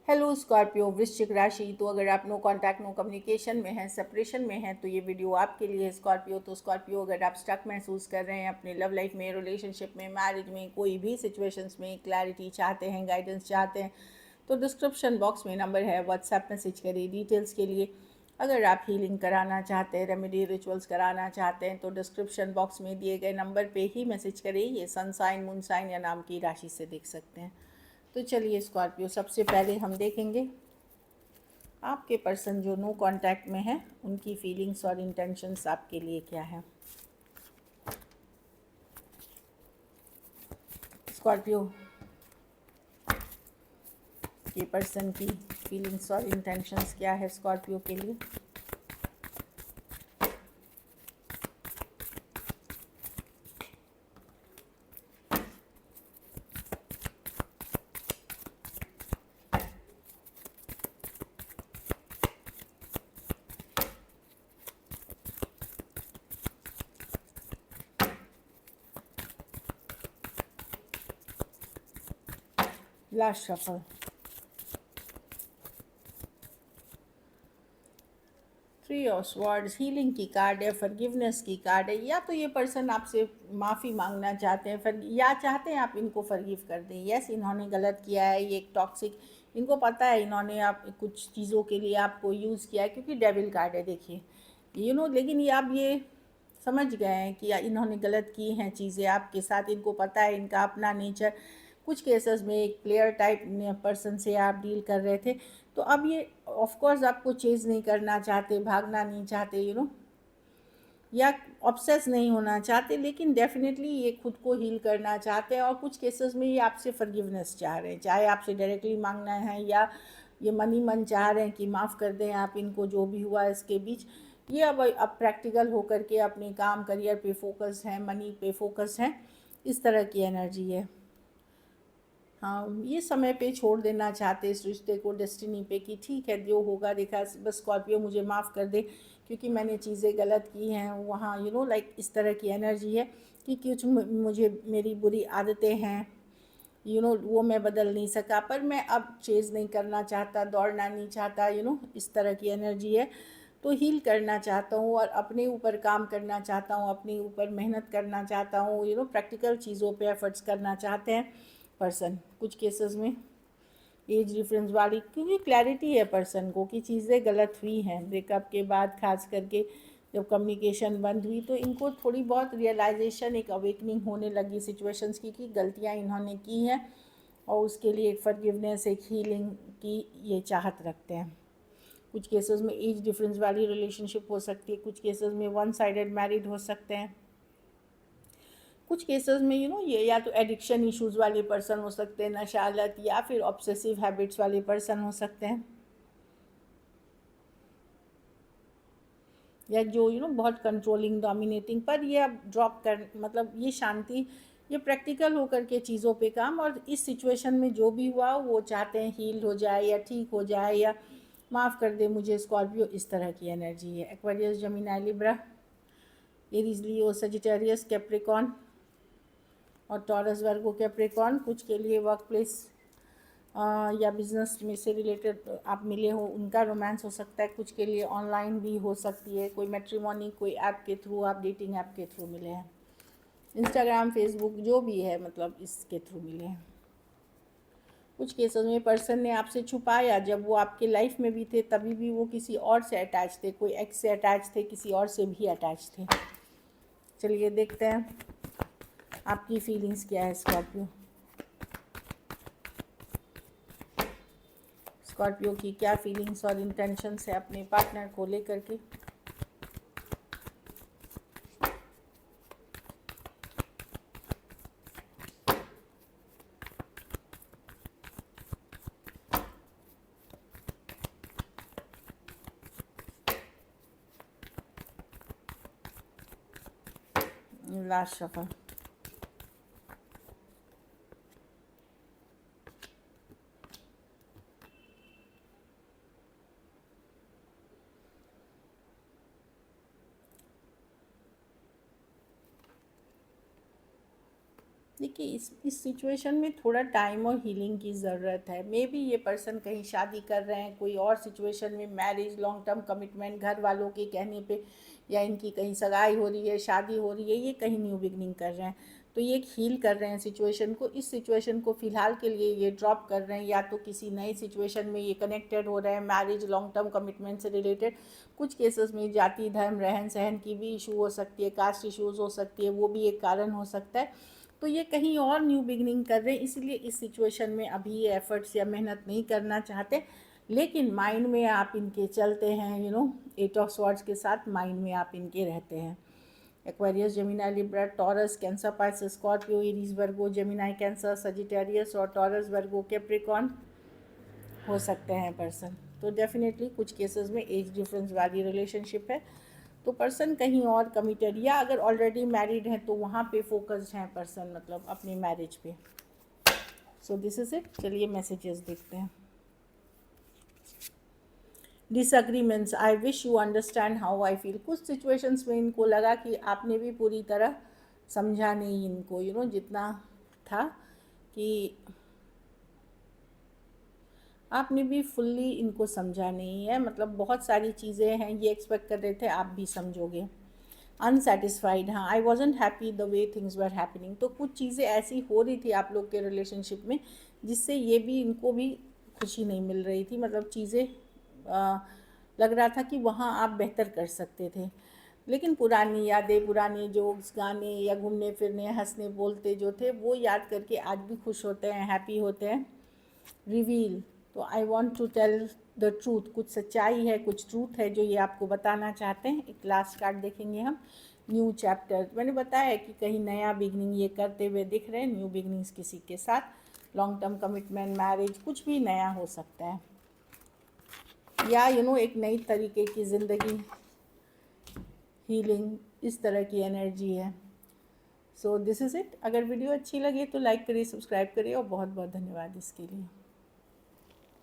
Hello Scorpio, वृश्चिक राशि। तो अगर आप नो कांटेक्ट नो कम्युनिकेशन में हैं, सेपरेशन में हैं, तो ये वीडियो आपके लिए है स्कॉर्पियो। तो स्कॉर्पियो, अगर आप स्टक महसूस कर रहे हैं अपने लव लाइफ में, रिलेशनशिप में, मैरिज में, कोई भी सिचुएशंस में क्लैरिटी चाहते हैं, गाइडेंस चाहते हैं, तो डिस्क्रिप्शन बॉक्स में नंबर है, व्हाट्सएप मैसेज करिए डिटेल्स के लिए। अगर आप हीलिंग कराना चाहते हैं, रेमेडी रिचुअल्स कराना चाहते हैं, तो डिस्क्रिप्शन बॉक्स में दिए गए नंबर पे ही मैसेज करिए। ये सन साइन, मून साइन या नाम की राशि से देख सकते हैं। तो चलिए स्कॉर्पियो, सबसे पहले हम देखेंगे आपके पर्सन जो नो कांटेक्ट में है, उनकी फीलिंग्स और इंटेंशंस आपके लिए क्या है। स्कॉर्पियो, ये पर्सन की फीलिंग्स और इंटेंशंस क्या है स्कॉर्पियो के लिए। Last shuffle, three of swords, healing की कार्ड है, फॉरगिवनेस की कार्ड है। या तो ये पर्सन आपसे माफ़ी मांगना चाहते हैं, या चाहते हैं आप इनको फॉरगिव कर दें। यस, इन्होंने गलत किया है, ये एक टॉक्सिक, इनको पता है इन्होंने आप कुछ चीज़ों के लिए आपको यूज़ किया है, क्योंकि डेविल कार्ड है देखिए, लेकिन ये आप ये समझ गए हैं कि इन्होंने गलत की हैं चीज़ें आपके साथ। इनको पता है इनका अपना नेचर। कुछ केसेस में एक प्लेयर टाइप पर्सन से आप डील कर रहे थे, तो अब ये ऑफ कोर्स आपको चेज़ नहीं करना चाहते, भागना नहीं चाहते, या ऑब्सेस नहीं होना चाहते, लेकिन डेफिनेटली ये खुद को हील करना चाहते हैं। और कुछ केसेस में ये आपसे फॉरगिवनेस चाह रहे हैं, चाहे आपसे डायरेक्टली मांगना है या ये मन चाह रहे हैं कि माफ़ कर दें आप इनको, जो भी हुआ इसके बीच। ये अब प्रैक्टिकल होकर के अपने काम, करियर पे फोकस है, मनी पे फोकस है, इस तरह की एनर्जी है। हाँ, ये समय पे छोड़ देना चाहते इस रिश्ते को, डेस्टिनी पे, कि ठीक है जो होगा देखा, बस स्कॉर्पियो मुझे माफ़ कर दे क्योंकि मैंने चीज़ें गलत की हैं। वहाँ लाइक इस तरह की एनर्जी है कि कुछ मुझे मेरी बुरी आदतें हैं, वो मैं बदल नहीं सका, पर मैं अब चेज़ नहीं करना चाहता, दौड़ना नहीं चाहता, इस तरह की एनर्जी है। तो हील करना चाहता हूँ और अपने ऊपर काम करना चाहता हूँ, अपने ऊपर मेहनत करना चाहता हूँ, प्रैक्टिकल चीज़ों पे एफर्ट्स करना चाहते हैं पर्सन। कुछ केसेस में एज डिफरेंस वाली, क्योंकि क्लैरिटी है पर्सन को कि चीज़ें गलत हुई हैं ब्रेकअप के बाद, खास करके जब कम्युनिकेशन बंद हुई, तो इनको थोड़ी बहुत रियलाइजेशन, एक अवेकनिंग होने लगी सिचुएशंस की कि गलतियाँ इन्होंने की हैं, और उसके लिए एक फॉरगिवनेस, एक हीलिंग की ये चाहत रखते हैं। कुछ केसेस में एज डिफरेंस वाली रिलेशनशिप हो सकती है, कुछ केसेस में वन साइडेड मैरिड हो सकते हैं, कुछ केसेस में ये या तो एडिक्शन इश्यूज़ वाले पर्सन हो सकते हैं, नशालत, या फिर ऑब्सेसिव हैबिट्स वाले पर्सन हो सकते हैं, या जो बहुत कंट्रोलिंग, डोमिनेटिंग। पर ये अब ड्रॉप कर, मतलब ये शांति, ये प्रैक्टिकल होकर के चीज़ों पे काम, और इस सिचुएशन में जो भी हुआ वो चाहते हैं हील हो जाए या ठीक हो जाए या माफ़ कर दे मुझे स्कॉर्पियो, इस तरह की एनर्जी है। एक्वेरियस, जेमिनी, लिब्रा, एरीज, लियो, सजिटेरियस, कैप्रिकॉर्न और टॉरस, वर्गो, कैप्रिकॉर्न। कुछ के लिए वर्क प्लेस या बिजनेस में से रिलेटेड आप मिले हो, उनका रोमांस हो सकता है। कुछ के लिए ऑनलाइन भी हो सकती है, कोई मैट्रिमोनी, कोई ऐप के थ्रू, आप डेटिंग ऐप के थ्रू मिले हैं, इंस्टाग्राम, फेसबुक, जो भी है, मतलब इसके थ्रू मिले हैं। कुछ केसेस में पर्सन ने आपसे छुपाया, जब वो आपके लाइफ में भी थे तभी भी वो किसी और से अटैच थे, कोई एक्स से अटैच थे, किसी और से भी अटैच थे। चलिए देखते हैं आपकी फीलिंग्स क्या है स्कॉर्पियो। स्कॉर्पियो की क्या फीलिंग्स और इंटेंशंस है अपने पार्टनर को लेकर के। लास्ट शफल, देखिए इस सिचुएशन में थोड़ा टाइम और हीलिंग की ज़रूरत है। मे बी ये पर्सन कहीं शादी कर रहे हैं, कोई और सिचुएशन में मैरिज, लॉन्ग टर्म कमिटमेंट, घर वालों के कहने पे, या इनकी कहीं सगाई हो रही है, शादी हो रही है, ये कहीं न्यू बिगनिंग कर रहे हैं। तो ये हील कर रहे हैं सिचुएशन को। इस सिचुएशन को फ़िलहाल के लिए ये ड्रॉप कर रहे हैं, या तो किसी नई सिचुएशन में ये कनेक्टेड हो रहे हैं, मैरिज, लॉन्ग टर्म कमिटमेंट से रिलेटेड। कुछ केसेस में जाति धर्म रहन सहन की भी इशू हो सकती है, कास्ट इशूज़ हो सकती है, वो भी एक कारण हो सकता है। तो ये कहीं और न्यू बिगनिंग कर रहे हैं, इसलिए इस सिचुएशन में अभी ये एफर्ट्स या मेहनत नहीं करना चाहते। लेकिन माइंड में आप इनके चलते हैं, एट ऑफ स्वॉर्ड्स के साथ माइंड में आप इनके रहते हैं। Aquarius, Gemini, Libra, Taurus, Cancer, Pisces, Scorpio, Aries, Virgo, Gemini, Cancer, Sagittarius और टॉरस, वर्गो, कैप्रिकॉन हो सकते हैं पर्सन। तो डेफिनेटली कुछ केसेस में एज डिफरेंस वाली रिलेशनशिप है, तो पर्सन कहीं और कमिटेड, या अगर ऑलरेडी मैरिड हैं तो वहाँ पे फोकस्ड हैं पर्सन, मतलब अपनी मैरिज पे। So this is it. चलिए मैसेजेस देखते हैं। Disagreements, I wish you understand how I feel. कुछ सिचुएशंस में इनको लगा कि आपने भी पूरी तरह समझा नहीं इनको, जितना था, कि आपने भी फुल्ली इनको समझा नहीं है। मतलब बहुत सारी चीज़ें हैं, ये एक्सपेक्ट कर रहे थे आप भी समझोगे। अनसेटिस्फाइड, हाँ, I wasn't happy the way things were happening. तो कुछ चीज़ें ऐसी हो रही थी आप लोग के रिलेशनशिप में जिससे ये भी, इनको भी खुशी नहीं मिल रही थी। मतलब चीज़ें लग रहा था कि वहाँ आप बेहतर कर सकते थे। लेकिन पुरानी यादें, पुराने जोक्स, गाने या घूमने फिरने, हंसने बोलते जो थे, वो याद करके आज भी खुश होते हैं, हैप्पी होते हैं। रिवील, तो I want to tell the truth, कुछ सच्चाई है, कुछ ट्रूथ है जो ये आपको बताना चाहते हैं। एक लास्ट कार्ड देखेंगे हम। न्यू चैप्टर, मैंने बताया है कि कहीं नया बिगनिंग ये करते हुए दिख रहे हैं, न्यू बिगनिंग्स किसी के साथ, लॉन्ग टर्म कमिटमेंट, मैरिज, कुछ भी नया हो सकता है, या एक नई तरीके की ज़िंदगी, हीलिंग, इस तरह की एनर्जी है। So this is it. अगर वीडियो अच्छी लगे तो लाइक करिए, सब्सक्राइब करिए, और बहुत बहुत धन्यवाद इसके लिए।